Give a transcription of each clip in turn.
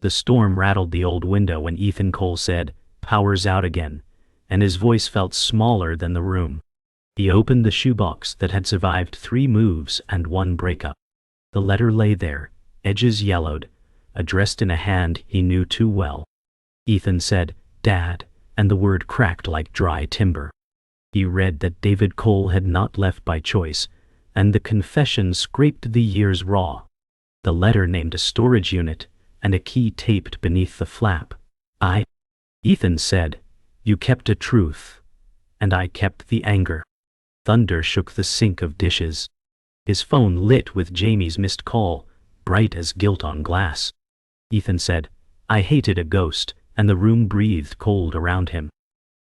The storm rattled the old window when Ethan Cole said, "Power's out again," and his voice felt smaller than the room. He opened the shoebox that had survived 3 moves and 1 breakup. The letter lay there, edges yellowed, addressed in a hand he knew too well. Ethan said, "Dad," and the word cracked like dry timber. He read that David Cole had not left by choice, and the confession scraped the years raw. The letter named a storage unit, and a key taped beneath the flap. Ethan said, "You kept a truth, and I kept the anger." Thunder shook the sink of dishes. His phone lit with Jamie's missed call, bright as gilt on glass. Ethan said, "I hated a ghost," and the room breathed cold around him.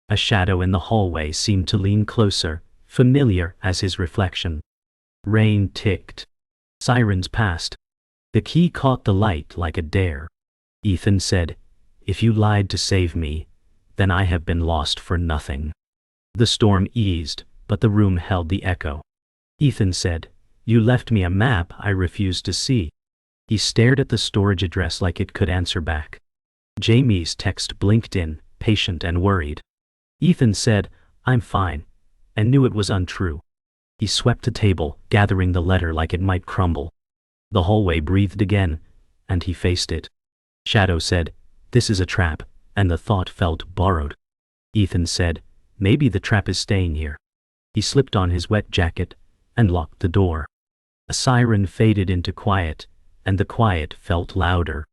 A shadow in the hallway seemed to lean closer, familiar as his reflection. Rain ticked. Sirens passed. The key caught the light like a dare. Ethan said, "If you lied to save me, then I have been lost for nothing." The storm eased, but the room held the echo. Ethan said, "You left me a map I refused to see." He stared at the storage address like it could answer back. Jamie's text blinked in, patient and worried. Ethan said, "I'm fine," and knew it was untrue. He swept the table, gathering the letter like it might crumble. The hallway breathed again, and he faced it. Shadow said, "This is a trap," and the thought felt borrowed. Ethan said, "Maybe the trap is staying here." He slipped on his wet jacket and locked the door. A siren faded into quiet, and the quiet felt louder.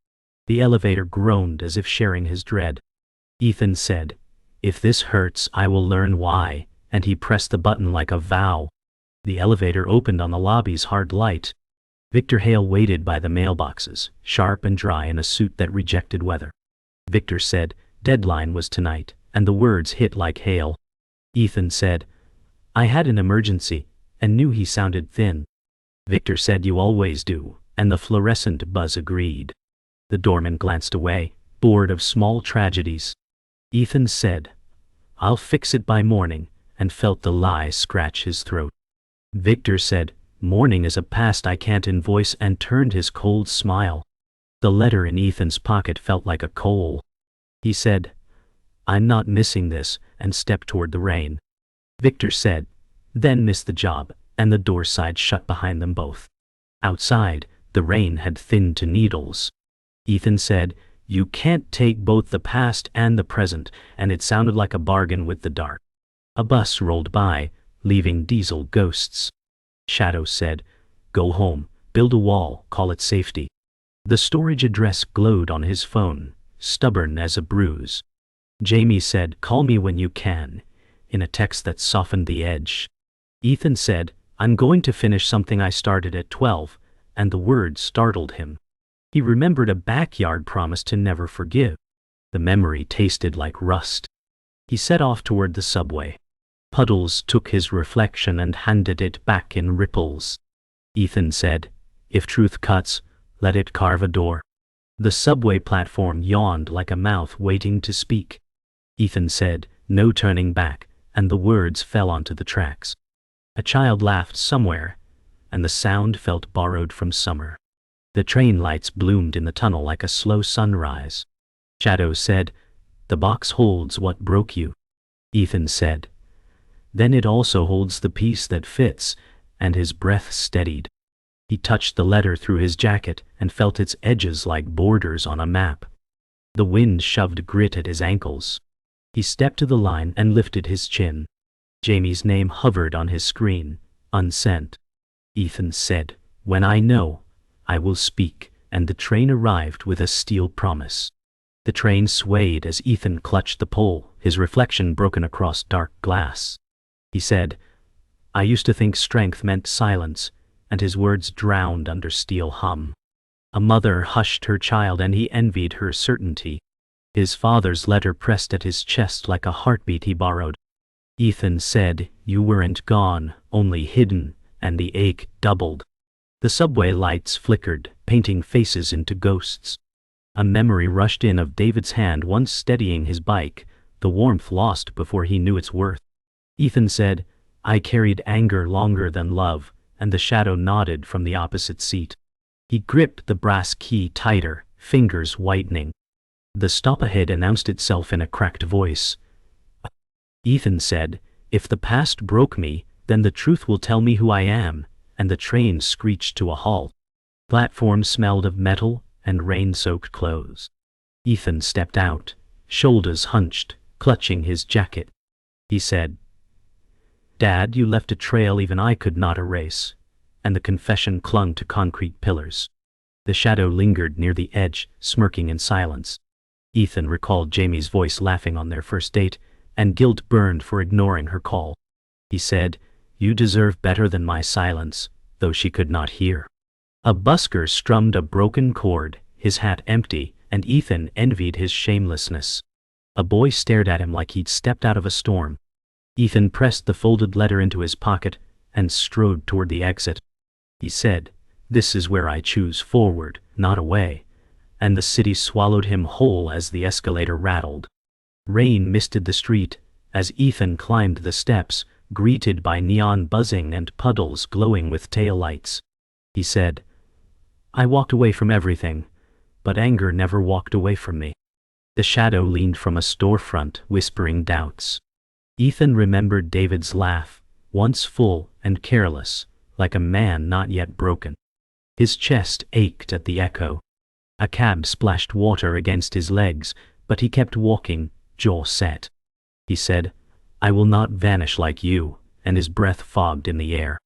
The elevator groaned as if sharing his dread. Ethan said, "If this hurts, I will learn why," and he pressed the button like a vow. The elevator opened on the lobby's hard light. Victor Hale waited by the mailboxes, sharp and dry in a suit that rejected weather. Victor said, "Deadline was tonight," and the words hit like hail. Ethan said, "I had an emergency," and knew he sounded thin. Victor said, "You always do," and the fluorescent buzz agreed. The doorman glanced away, bored of small tragedies. Ethan said, "I'll fix it by morning," and felt the lie scratch his throat. Victor said, "Morning is a past I can't invoice," and turned his cold smile. The letter in Ethan's pocket felt like a coal. He said, "I'm not missing this," and stepped toward the rain. Victor said, "Then miss the job," and the door side shut behind them both. Outside, the rain had thinned to needles. Ethan said, "You can't take both the past and the present," and it sounded like a bargain with the dark. A bus rolled by, leaving diesel ghosts. Shadow said, "Go home, build a wall, call it safety." The storage address glowed on his phone, stubborn as a bruise. Jamie said, "Call me when you can," in a text that softened the edge. Ethan said, "I'm going to finish something I started at 12, and the word startled him. He remembered a backyard promise to never forgive. The memory tasted like rust. He set off toward the subway. Puddles took his reflection and handed it back in ripples. Ethan said, "If truth cuts, let it carve a door." The subway platform yawned like a mouth waiting to speak. Ethan said, "No turning back," and the words fell onto the tracks. A child laughed somewhere, and the sound felt borrowed from summer. The train lights bloomed in the tunnel like a slow sunrise. Shadow said, "The box holds what broke you." Ethan said, "Then it also holds the piece that fits," and his breath steadied. He touched the letter through his jacket and felt its edges like borders on a map. The wind shoved grit at his ankles. He stepped to the line and lifted his chin. Jamie's name hovered on his screen, unsent. Ethan said, "When I know, I will speak," and the train arrived with a steel promise. The train swayed as Ethan clutched the pole, his reflection broken across dark glass. He said, "I used to think strength meant silence," and his words drowned under steel hum. A mother hushed her child and he envied her certainty. His father's letter pressed at his chest like a heartbeat he borrowed. Ethan said, "You weren't gone, only hidden," and the ache doubled. The subway lights flickered, painting faces into ghosts. A memory rushed in of David's hand once steadying his bike, the warmth lost before he knew its worth. Ethan said, "I carried anger longer than love," and the shadow nodded from the opposite seat. He gripped the brass key tighter, fingers whitening. The stop ahead announced itself in a cracked voice. Ethan said, "If the past broke me, then the truth will tell me who I am," and the train screeched to a halt. Platform smelled of metal and rain-soaked clothes. Ethan stepped out, shoulders hunched, clutching his jacket. He said, "Dad, you left a trail even I could not erase," and the confession clung to concrete pillars. The shadow lingered near the edge, smirking in silence. Ethan recalled Jamie's voice laughing on their first date, and guilt burned for ignoring her call. He said, "You deserve better than my silence," though she could not hear. A busker strummed a broken chord, his hat empty, and Ethan envied his shamelessness. A boy stared at him like he'd stepped out of a storm. Ethan pressed the folded letter into his pocket and strode toward the exit. He said, "This is where I choose forward, not away," and the city swallowed him whole as the escalator rattled. Rain misted the street as Ethan climbed the steps, greeted by neon buzzing and puddles glowing with taillights. He said, "I walked away from everything, but anger never walked away from me." The shadow leaned from a storefront, whispering doubts. Ethan remembered David's laugh, once full and careless, like a man not yet broken. His chest ached at the echo. A cab splashed water against his legs, but he kept walking, jaw set. He said, "I will not vanish like you," and his breath fogged in the air.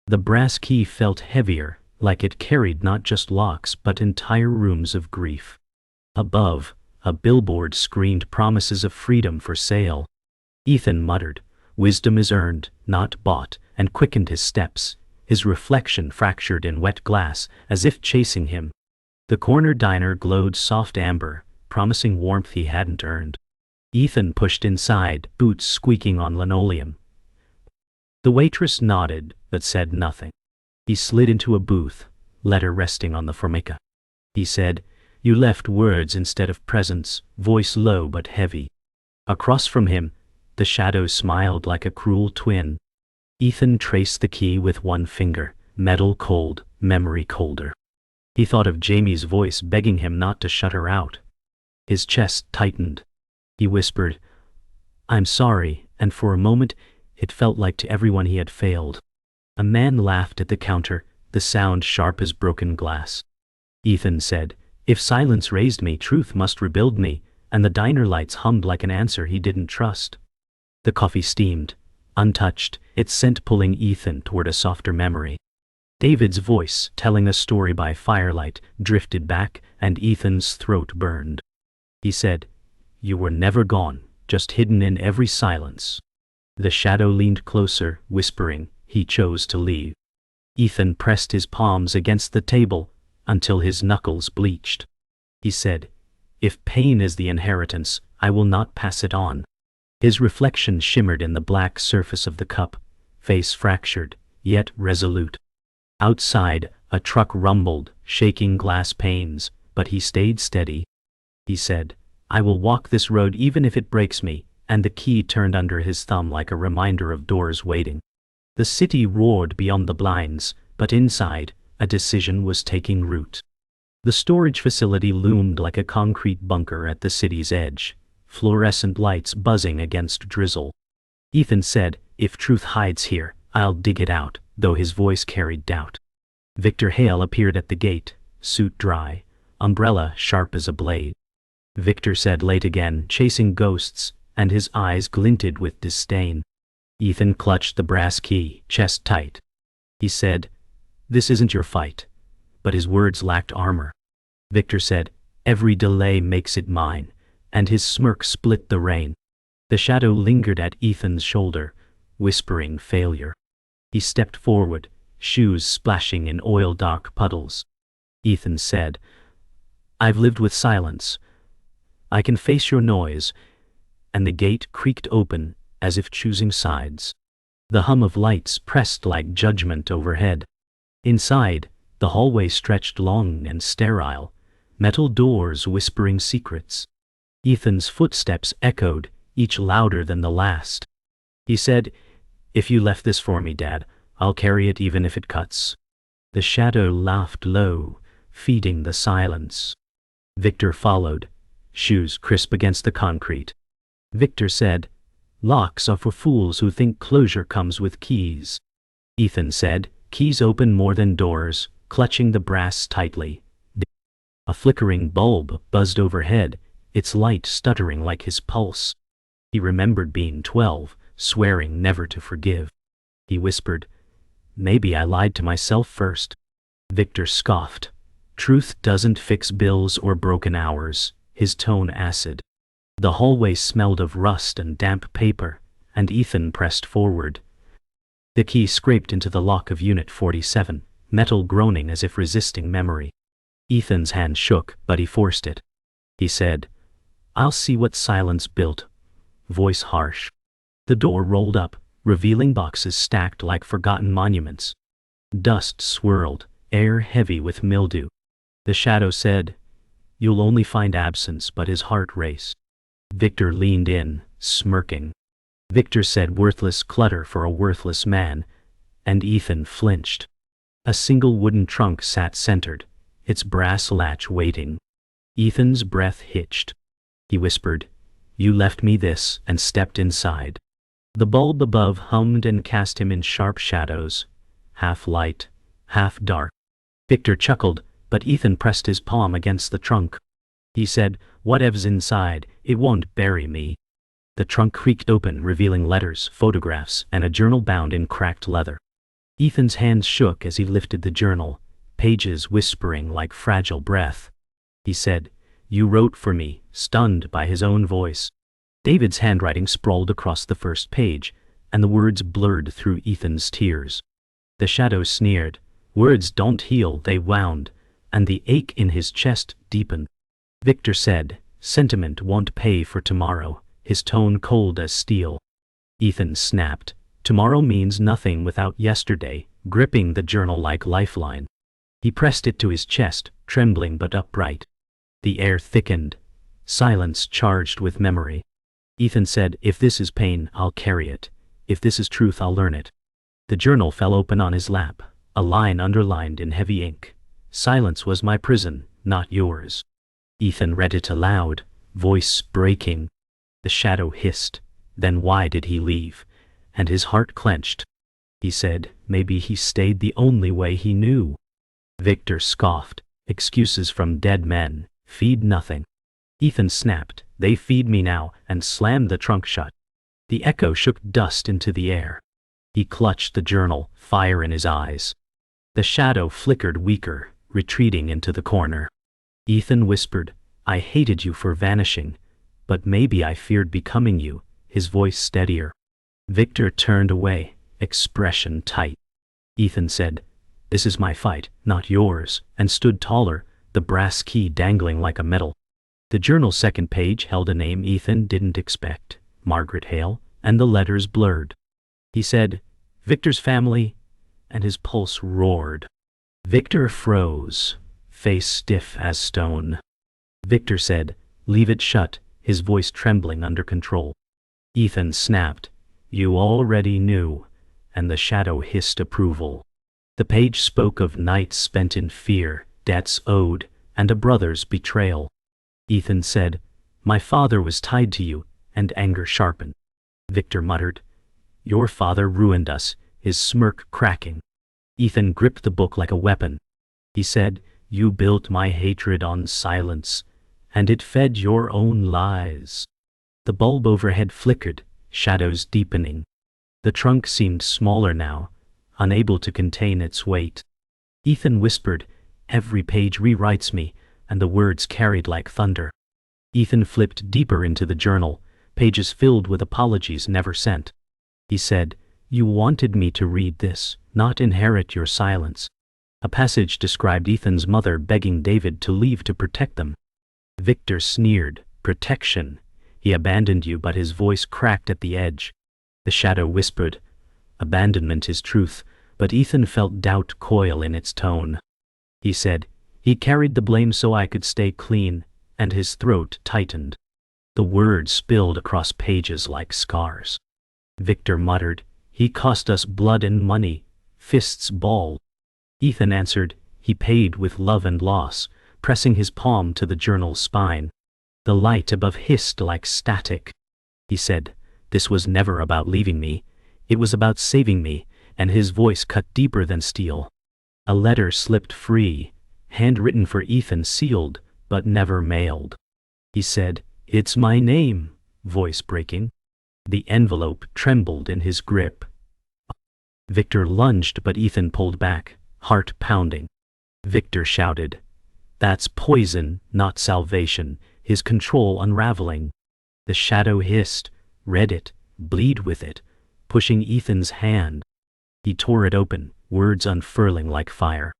The brass key felt heavier, like it carried not just locks but entire rooms of grief. Above, a billboard screamed promises of freedom for sale. Ethan muttered, "Wisdom is earned, not bought," and quickened his steps, his reflection fractured in wet glass as if chasing him. The corner diner glowed soft amber, promising warmth he hadn't earned. Ethan pushed inside, boots squeaking on linoleum. The waitress nodded, but said nothing. He slid into a booth, letter resting on the formica. He said, "You left words instead of presents," voice low but heavy. Across from him, the shadow smiled like a cruel twin. Ethan traced the key with one finger, metal cold, memory colder. He thought of Jamie's voice begging him not to shut her out. His chest tightened. He whispered, "I'm sorry," and for a moment it felt like to everyone he had failed. A man laughed at the counter, the sound sharp as broken glass. Ethan said, "If silence raised me, truth must rebuild me," and the diner lights hummed like an answer he didn't trust. The coffee steamed, untouched, its scent pulling Ethan toward a softer memory. David's voice, telling a story by firelight, drifted back, and Ethan's throat burned. He said, "You were never gone, just hidden in every silence." The shadow leaned closer, whispering, he chose to leave. Ethan pressed his palms against the table until his knuckles bleached. He said, "If pain is the inheritance, I will not pass it on." His reflection shimmered in the black surface of the cup, face fractured, yet resolute. Outside, a truck rumbled, shaking glass panes, but he stayed steady. He said, "I will walk this road even if it breaks me," and the key turned under his thumb like a reminder of doors waiting. The city roared beyond the blinds, but inside, a decision was taking root. The storage facility loomed like a concrete bunker at the city's edge, fluorescent lights buzzing against drizzle. Ethan said, "If truth hides here, I'll dig it out," though his voice carried doubt. Victor Hale appeared at the gate, suit dry, umbrella sharp as a blade. Victor said, "Late again, chasing ghosts," and his eyes glinted with disdain. Ethan clutched the brass key, chest tight. He said, "This isn't your fight," but his words lacked armor. Victor said, "Every delay makes it mine," and his smirk split the rain. The shadow lingered at Ethan's shoulder, whispering failure. He stepped forward, shoes splashing in oil-dark puddles. Ethan said, "I've lived with silence. I can face your noise," and the gate creaked open as if choosing sides. The hum of lights pressed like judgment overhead. Inside, the hallway stretched long and sterile, metal doors whispering secrets. Ethan's footsteps echoed, each louder than the last. He said, "If you left this for me, Dad, I'll carry it even if it cuts." The shadow laughed low, feeding the silence. Victor followed, shoes crisp against the concrete. Victor said, "Locks are for fools who think closure comes with keys." Ethan said, "Keys open more than doors," clutching the brass tightly. A flickering bulb buzzed overhead, its light stuttering like his pulse. He remembered being 12, swearing never to forgive. He whispered, "Maybe I lied to myself first." Victor scoffed. "Truth doesn't fix bills or broken hours," his tone acid. The hallway smelled of rust and damp paper, and Ethan pressed forward. The key scraped into the lock of Unit 47, metal groaning as if resisting memory. Ethan's hand shook, but he forced it. He said, "I'll see what silence built." Voice harsh. The door rolled up, revealing boxes stacked like forgotten monuments. Dust swirled, air heavy with mildew. The shadow said, "You'll only find absence," but his heart raced. Victor leaned in, smirking. Victor said, "Worthless clutter for a worthless man," and Ethan flinched. A single wooden trunk sat centered, its brass latch waiting. Ethan's breath hitched. He whispered, "You left me this," and stepped inside. The bulb above hummed and cast him in sharp shadows, half light, half dark. Victor chuckled, but Ethan pressed his palm against the trunk. He said, "Whatever's inside, it won't bury me." The trunk creaked open, revealing letters, photographs, and a journal bound in cracked leather. Ethan's hands shook as he lifted the journal, pages whispering like fragile breath. He said, "You wrote for me," stunned by his own voice. David's handwriting sprawled across the first page, and the words blurred through Ethan's tears. The shadow sneered, "Words don't heal," they wound, and the ache in his chest deepened. Victor said, "Sentiment won't pay for tomorrow," his tone cold as steel. Ethan snapped, "Tomorrow means nothing without yesterday," gripping the journal like lifeline. He pressed it to his chest, trembling but upright. The air thickened, silence charged with memory. Ethan said, "If this is pain, I'll carry it. If this is truth, I'll learn it." The journal fell open on his lap, a line underlined in heavy ink. "Silence was my prison, not yours." Ethan read it aloud, voice breaking. The shadow hissed, "Then why did he leave?" And his heart clenched. He said, "Maybe he stayed the only way he knew." Victor scoffed, "Excuses from dead men feed nothing." Ethan snapped, "They feed me now," and slammed the trunk shut. The echo shook dust into the air. He clutched the journal, fire in his eyes. The shadow flickered weaker, retreating into the corner. Ethan whispered, "I hated you for vanishing, but maybe I feared becoming you," his voice steadier. Victor turned away, expression tight. Ethan said, "This is my fight, not yours," and stood taller, the brass key dangling like a medal. The journal's second page held a name Ethan didn't expect, Margaret Hale, and the letters blurred. He said, "Victor's family," and his pulse roared. Victor froze, face stiff as stone. Victor said, "Leave it shut," his voice trembling under control. Ethan snapped, "You already knew," and the shadow hissed approval. The page spoke of nights spent in fear, debts owed, and a brother's betrayal. Ethan said, "My father was tied to you," and anger sharpened. Victor muttered, "Your father ruined us," his smirk cracking. Ethan gripped the book like a weapon. He said, "You built my hatred on silence, and it fed your own lies." The bulb overhead flickered, shadows deepening. The trunk seemed smaller now, unable to contain its weight. Ethan whispered, "Every page rewrites me," and the words carried like thunder. Ethan flipped deeper into the journal, pages filled with apologies never sent. He said, "You wanted me to read this, not inherit your silence." A passage described Ethan's mother begging David to leave to protect them. Victor sneered, "Protection. He abandoned you," but his voice cracked at the edge. The shadow whispered, "Abandonment is truth," but Ethan felt doubt coil in its tone. He said, "He carried the blame so I could stay clean," and his throat tightened. The words spilled across pages like scars. Victor muttered, "He cost us blood and money," fists balled. Ethan answered, "He paid with love and loss," pressing his palm to the journal's spine. The light above hissed like static. He said, "This was never about leaving me. It was about saving me," and his voice cut deeper than steel. A letter slipped free, handwritten for Ethan, sealed, but never mailed. He said, "It's my name," voice breaking. The envelope trembled in his grip. Victor lunged, but Ethan pulled back, heart pounding. Victor shouted, "That's poison, not salvation," his control unraveling. The shadow hissed, "Read it, bleed with it," pushing Ethan's hand. He tore it open, words unfurling like fire.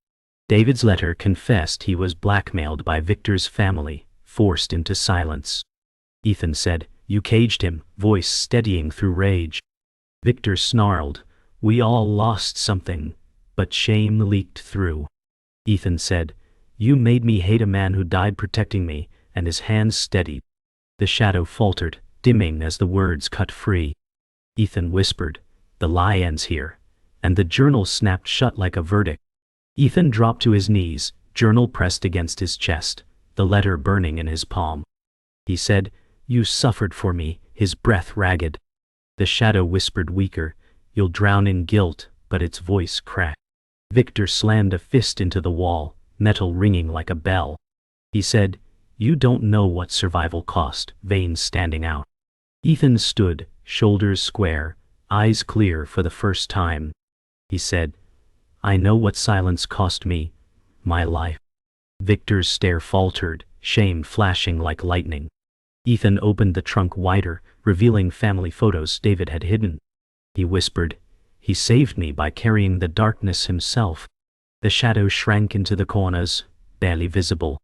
David's letter confessed he was blackmailed by Victor's family, forced into silence. Ethan said, "You caged him," voice steadying through rage. Victor snarled, "We all lost something," but shame leaked through. Ethan said, "You made me hate a man who died protecting me," and his hands steadied. The shadow faltered, dimming as the words cut free. Ethan whispered, "The lie ends here," and the journal snapped shut like a verdict. Ethan dropped to his knees, journal pressed against his chest, the letter burning in his palm. He said, "You suffered for me," his breath ragged. The shadow whispered weaker, "You'll drown in guilt," but its voice cracked. Victor slammed a fist into the wall, metal ringing like a bell. He said, "You don't know what survival cost," veins standing out. Ethan stood, shoulders square, eyes clear for the first time. He said, "I know what silence cost me, my life." Victor's stare faltered, shame flashing like lightning. Ethan opened the trunk wider, revealing family photos David had hidden. He whispered, "He saved me by carrying the darkness himself." The shadow shrank into the corners, barely visible.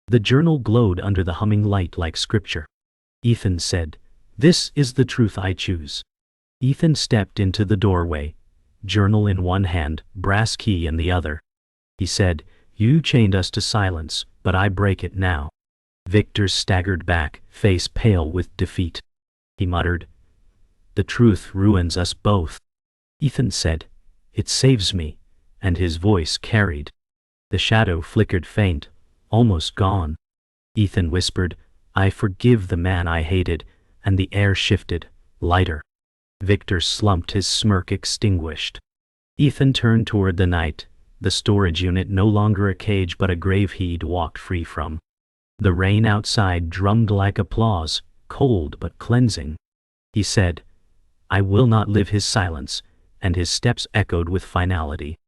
The journal glowed under the humming light like scripture. Ethan said, "This is the truth I choose." Ethan stepped into the doorway, journal in one hand, brass key in the other. He said, "You chained us to silence, but I break it now." Victor staggered back, face pale with defeat. He muttered, "The truth ruins us both." Ethan said, "It saves me," and his voice carried. The shadow flickered faint, almost gone. Ethan whispered, "I forgive the man I hated," and the air shifted, lighter. Victor slumped, his smirk extinguished. Ethan turned toward the night, the storage unit no longer a cage but a grave he'd walked free from. The rain outside drummed like applause, cold but cleansing. He said, "I will not live his silence," and his steps echoed with finality.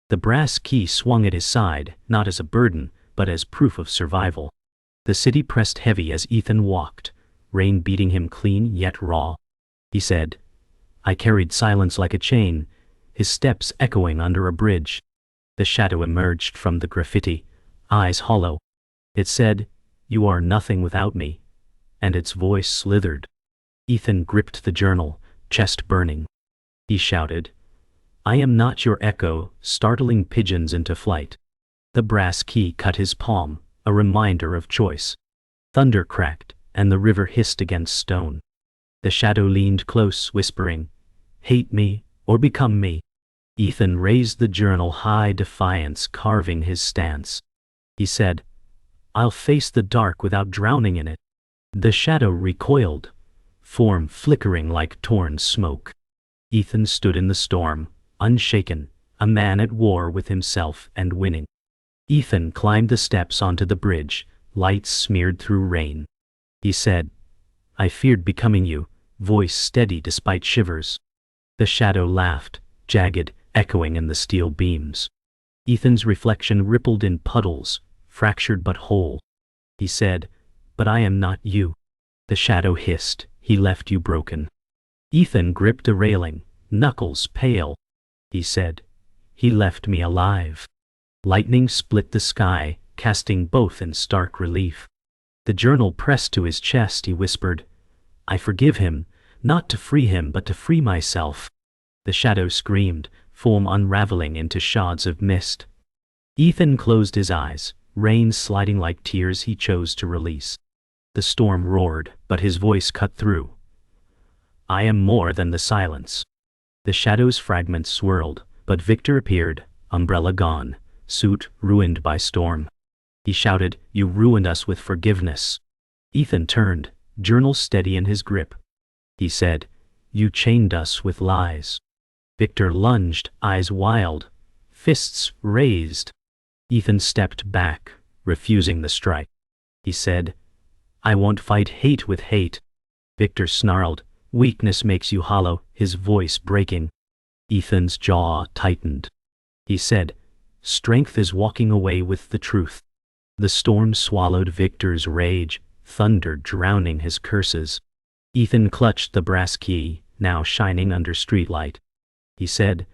The brass key swung at his side, not as a burden, but as proof of survival. The city pressed heavy as Ethan walked, rain beating him clean yet raw. He said, "I carried silence like a chain," his steps echoing under a bridge. The shadow emerged from the graffiti, eyes hollow. It said, "You are nothing without me," and its voice slithered. Ethan gripped the journal, chest burning. He shouted, "I am not your echo," startling pigeons into flight. The brass key cut his palm, a reminder of choice. Thunder cracked, and the river hissed against stone. The shadow leaned close, whispering, "Hate me, or become me." Ethan raised the journal high, defiance carving his stance. He said, "I'll face the dark without drowning in it." The shadow recoiled, form flickering like torn smoke. Ethan stood in the storm, unshaken, a man at war with himself and winning. Ethan climbed the steps onto the bridge, lights smeared through rain. He said, "I feared becoming you," voice steady despite shivers. The shadow laughed, jagged, echoing in the steel beams. Ethan's reflection rippled in puddles, fractured but whole. He said, "But I am not you." The shadow hissed, "He left you broken." Ethan gripped a railing, knuckles pale. He said, "He left me alive." Lightning split the sky, casting both in stark relief. The journal pressed to his chest. He whispered, "I forgive him, not to free him but to free myself." The shadow screamed, form unraveling into shards of mist. Ethan closed his eyes, rain sliding like tears he chose to release. The storm roared, but his voice cut through. "I am more than the silence." The shadow's fragments swirled, but Victor appeared, umbrella gone, suit ruined by storm. He shouted, "You ruined us with forgiveness." Ethan turned, journal steady in his grip. He said, "You chained us with lies." Victor lunged, eyes wild, fists raised. Ethan stepped back, refusing the strike. He said, "I won't fight hate with hate." Victor snarled, "Weakness makes you hollow," his voice breaking. Ethan's jaw tightened. He said, "Strength is walking away with the truth." The storm swallowed Victor's rage, thunder drowning his curses. Ethan clutched the brass key, now shining under streetlight. He said,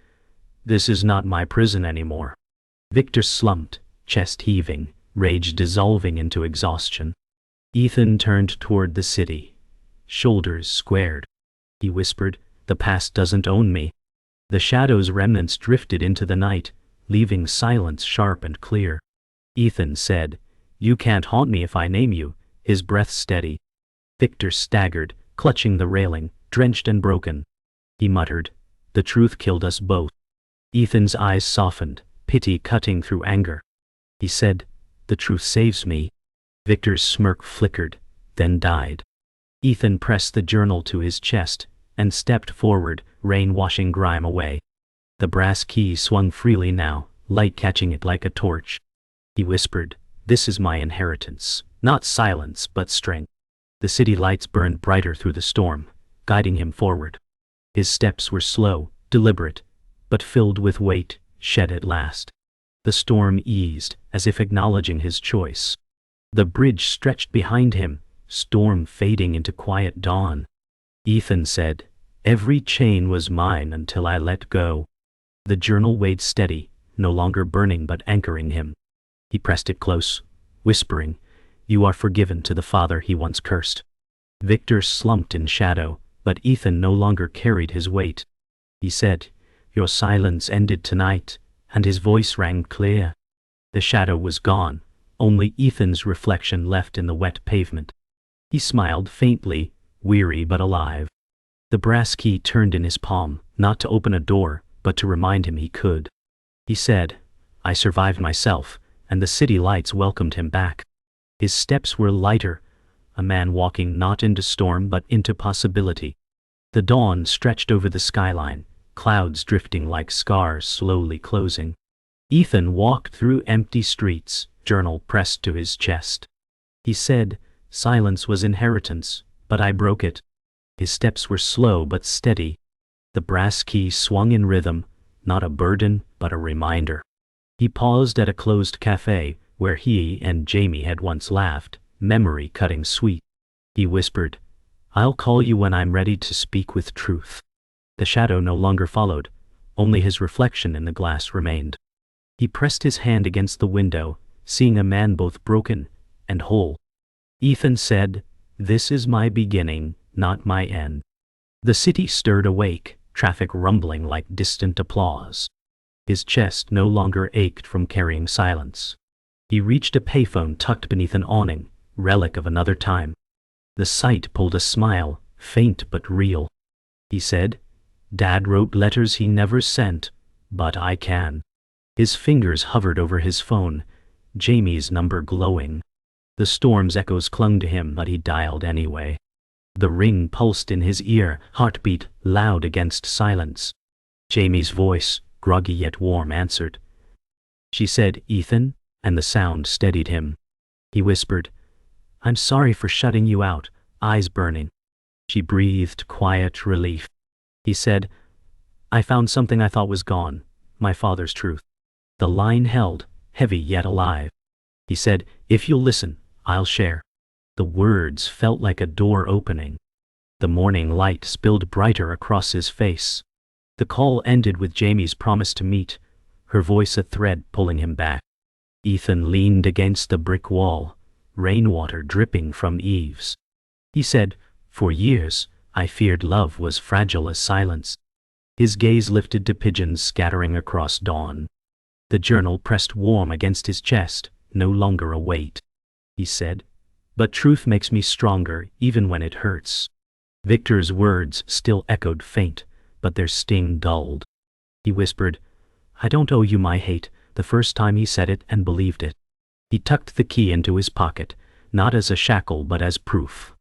"This is not my prison anymore." Victor slumped, chest heaving, rage dissolving into exhaustion. Ethan turned toward the city, shoulders squared. He whispered, "The past doesn't own me." The shadow's remnants drifted into the night, leaving silence sharp and clear. Ethan said, "You can't haunt me if I name you," his breath steady. Victor staggered, clutching the railing, drenched and broken. He muttered, "The truth killed us both." Ethan's eyes softened, pity cutting through anger. He said, "The truth saves me." Victor's smirk flickered, then died. Ethan pressed the journal to his chest and stepped forward, rain washing grime away. The brass key swung freely now, light catching it like a torch. He whispered, "This is my inheritance, not silence but strength." The city lights burned brighter through the storm, guiding him forward. His steps were slow, deliberate, but filled with weight, shed at last. The storm eased, as if acknowledging his choice. The bridge stretched behind him, storm fading into quiet dawn. Ethan said, "Every chain was mine until I let go." The journal weighed steady, no longer burning but anchoring him. He pressed it close, whispering, "You are forgiven to the father he once cursed." Victor slumped in shadow, but Ethan no longer carried his weight. He said, "Your silence ended tonight," and his voice rang clear. The shadow was gone, only Ethan's reflection left in the wet pavement. He smiled faintly, weary but alive. The brass key turned in his palm, not to open a door, but to remind him he could. He said, "I survived myself," and the city lights welcomed him back. His steps were lighter, a man walking not into storm but into possibility. The dawn stretched over the skyline, clouds drifting like scars slowly closing. Ethan walked through empty streets, journal pressed to his chest. He said, "Silence was inheritance, but I broke it." His steps were slow but steady. The brass key swung in rhythm, not a burden but a reminder. He paused at a closed cafe where he and Jamie had once laughed, memory cutting sweet. He whispered, "I'll call you when I'm ready to speak with truth." The shadow no longer followed, only his reflection in the glass remained. He pressed his hand against the window, seeing a man both broken and whole. Ethan said, "This is my beginning, not my end." The city stirred awake, traffic rumbling like distant applause. His chest no longer ached from carrying silence. He reached a payphone tucked beneath an awning, relic of another time. The sight pulled a smile, faint but real. He said, "Dad wrote letters he never sent, but I can." His fingers hovered over his phone, Jamie's number glowing. The storm's echoes clung to him, but he dialed anyway. The ring pulsed in his ear, heartbeat loud against silence. Jamie's voice, groggy yet warm, answered. She said, "Ethan," and the sound steadied him. He whispered, "I'm sorry for shutting you out," eyes burning. She breathed quiet relief. He said, "I found something I thought was gone, my father's truth." The line held, heavy yet alive. He said, "If you'll listen, I'll share." The words felt like a door opening. The morning light spilled brighter across his face. The call ended with Jamie's promise to meet, her voice a thread pulling him back. Ethan leaned against the brick wall, rainwater dripping from eaves. He said, "For years, I feared love was fragile as silence." His gaze lifted to pigeons scattering across dawn. The journal pressed warm against his chest, no longer a weight. He said, "But truth makes me stronger even when it hurts." Victor's words still echoed faint, but their sting dulled. He whispered, "I don't owe you my hate," the first time he said it and believed it. He tucked the key into his pocket, not as a shackle but as proof.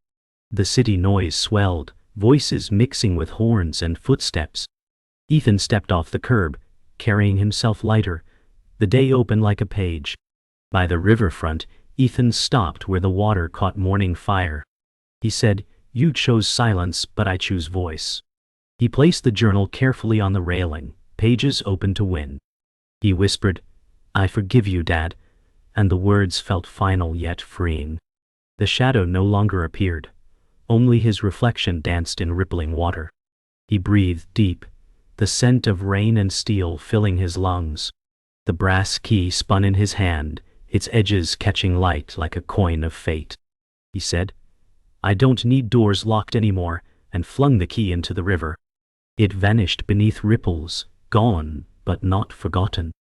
The city noise swelled, voices mixing with horns and footsteps. Ethan stepped off the curb, carrying himself lighter. The day opened like a page. By the riverfront, Ethan stopped where the water caught morning fire. He said, "You chose silence, but I choose voice." He placed the journal carefully on the railing, pages open to wind. He whispered, "I forgive you, Dad," and the words felt final yet freeing. The shadow no longer appeared. Only his reflection danced in rippling water. He breathed deep, the scent of rain and steel filling his lungs. The brass key spun in his hand, its edges catching light like a coin of fate. He said, "I don't need doors locked anymore," and flung the key into the river. It vanished beneath ripples, gone, but not forgotten.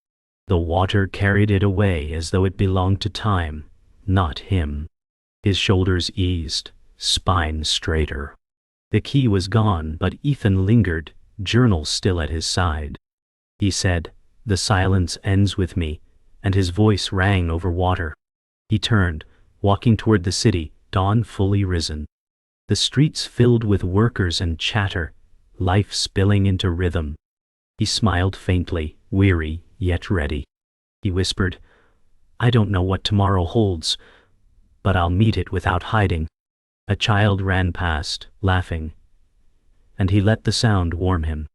The water carried it away as though it belonged to time, not him. His shoulders eased, spine straighter. The key was gone, but Ethan lingered, journal still at his side. He said, "The silence ends with me," and his voice rang over water. He turned, walking toward the city, dawn fully risen. The streets filled with workers and chatter, life spilling into rhythm. He smiled faintly, weary, yet ready. He whispered, "I don't know what tomorrow holds, but I'll meet it without hiding." A child ran past, laughing, and he let the sound warm him.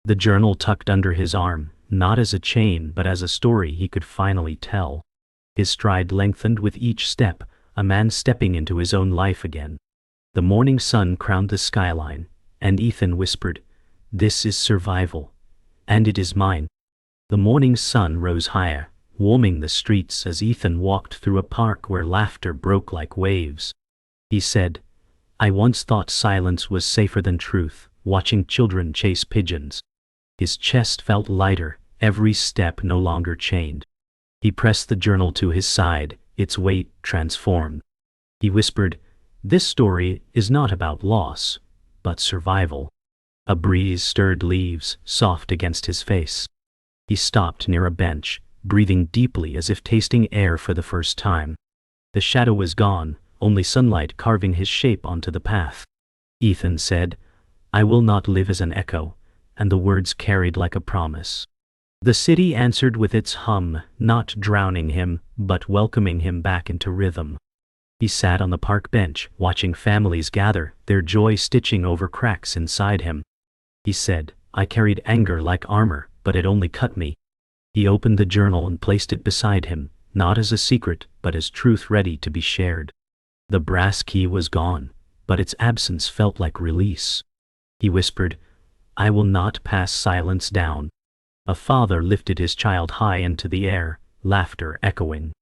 The journal tucked under his arm, not as a chain but as a story he could finally tell. His stride lengthened with each step, a man stepping into his own life again. The morning sun crowned the skyline, and Ethan whispered, "This is survival, and it is mine." The morning sun rose higher, warming the streets as Ethan walked through a park where laughter broke like waves. He said, "I once thought silence was safer than truth, watching children chase pigeons." His chest felt lighter, every step no longer chained. He pressed the journal to his side, its weight transformed. He whispered, "This story is not about loss, but survival." A breeze stirred leaves, soft against his face. He stopped near a bench, breathing deeply as if tasting air for the first time. The shadow was gone, only sunlight carving his shape onto the path. Ethan said, "I will not live as an echo," and the words carried like a promise. The city answered with its hum, not drowning him, but welcoming him back into rhythm. He sat on the park bench, watching families gather, their joy stitching over cracks inside him. He said, "I carried anger like armor, but it only cut me." He opened the journal and placed it beside him, not as a secret, but as truth ready to be shared. The brass key was gone, but its absence felt like release. He whispered, "I will not pass silence down." A father lifted his child high into the air, laughter echoing.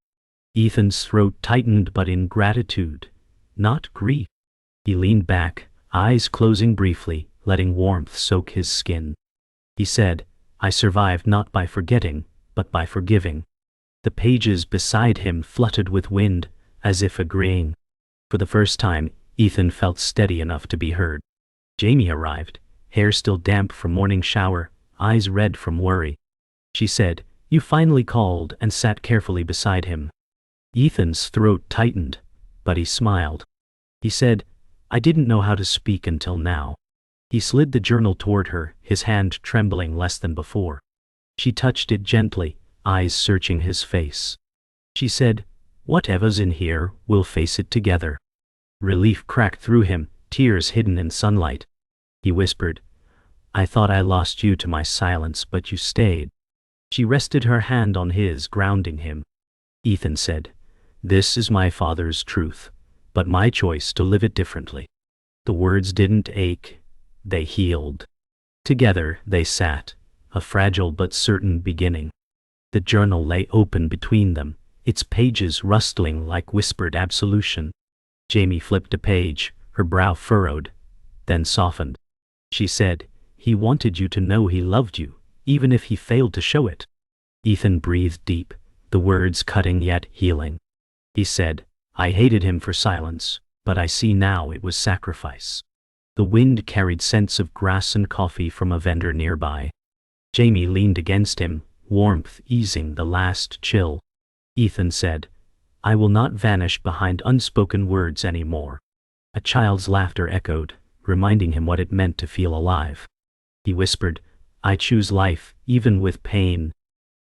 Ethan's throat tightened, but in gratitude, not grief. He leaned back, eyes closing briefly, letting warmth soak his skin. He said, "I survived not by forgetting, but by forgiving." The pages beside him fluttered with wind, as if agreeing. For the first time, Ethan felt steady enough to be heard. Jamie arrived, hair still damp from morning shower, eyes red from worry. She said, "You finally called," and sat carefully beside him. Ethan's throat tightened, but he smiled. He said, "I didn't know how to speak until now." He slid the journal toward her, his hand trembling less than before. She touched it gently, eyes searching his face. She said, "Whatever's in here, we'll face it together." Relief cracked through him, tears hidden in sunlight. He whispered, "I thought I lost you to my silence, but you stayed." She rested her hand on his, grounding him. Ethan said, "This is my father's truth, but my choice to live it differently." The words didn't ache, they healed. Together they sat, a fragile but certain beginning. The journal lay open between them, its pages rustling like whispered absolution. Jamie flipped a page, her brow furrowed, then softened. She said, "He wanted you to know he loved you, even if he failed to show it." Ethan breathed deep, the words cutting yet healing. He said, "I hated him for silence, but I see now it was sacrifice." The wind carried scents of grass and coffee from a vendor nearby. Jamie leaned against him, warmth easing the last chill. Ethan said, I will not vanish behind unspoken words anymore. A child's laughter echoed, reminding him what it meant to feel alive. He whispered, I choose life, even with pain.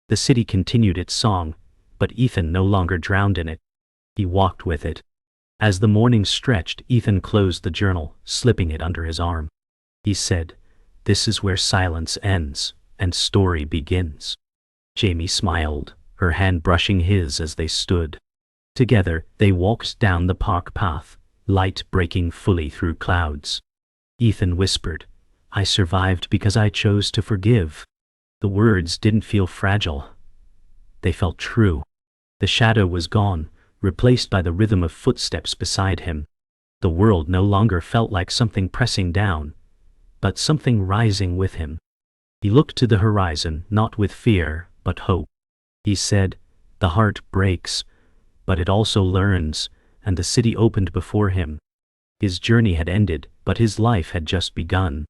The city continued its song, but Ethan no longer drowned in it. He walked with it. As the morning stretched, Ethan closed the journal, slipping it under his arm. He said, This is where silence ends, and story begins. Jamie smiled, her hand brushing his as they stood. Together, they walked down the park path, light breaking fully through clouds. Ethan whispered, I survived because I chose to forgive. The words didn't feel fragile. They felt true. The shadow was gone, replaced by the rhythm of footsteps beside him. The world no longer felt like something pressing down, but something rising with him. He looked to the horizon, not with fear, but hope. He said, The heart breaks, but it also learns, and the city opened before him. His journey had ended, but his life had just begun.